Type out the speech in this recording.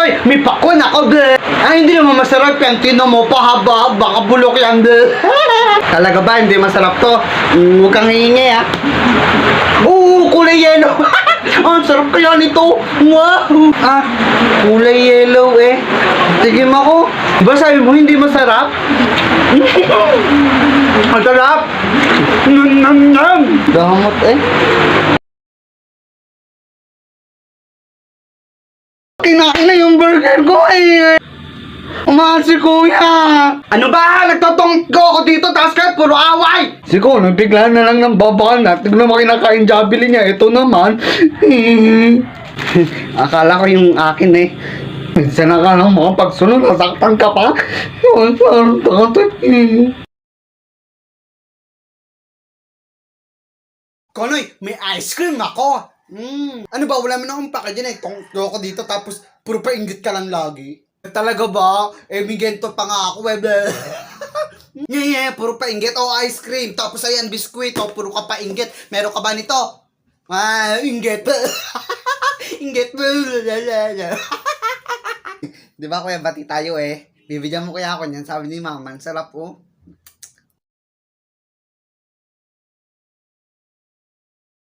Konoy, may pakwan ako, bleh. Ay, hindi naman masarap yan. Tino mo pa, haba, baka bulok yan, bleh. Talaga ba, hindi masarap to? Huwag kang hihingi, ha? Oo, kulay yellow. Ang sarap kaya nito. Wow. Ah, kulay yellow, eh. Tigim ako. Diba sabi mo, hindi masarap? Masarap. Nam. Damot, eh. Kinain na yung burger ko eh. Si kuya. Ano ba? Nagtotonggo ako dito tapos kayo puro away. Si kuya, bigla na lang ng babakan na. Tignan mo kinakain jabili niya. Ito naman. Akala ko yung akin eh. Minsan na ka lang mga pagsunod. Nasaktan ka pa. Konoy, may ice cream ako. Ano ba? Wala mo na akong paka dyan eh. Tonggo ako dito tapos puro painggit ka lang lagi. Talaga ba? Eh, may ganito pa nga ako eh. Nye, puro painggit. Oh, ice cream. Tapos ayan, biskuit. Oh, puro ka painggit. Meron ka ba nito? Ah, inggit. Inggit. Di ba kuya, bati tayo eh. Bibigyan mo kaya ako niyan. Sabi ni mama, ang sarap oh.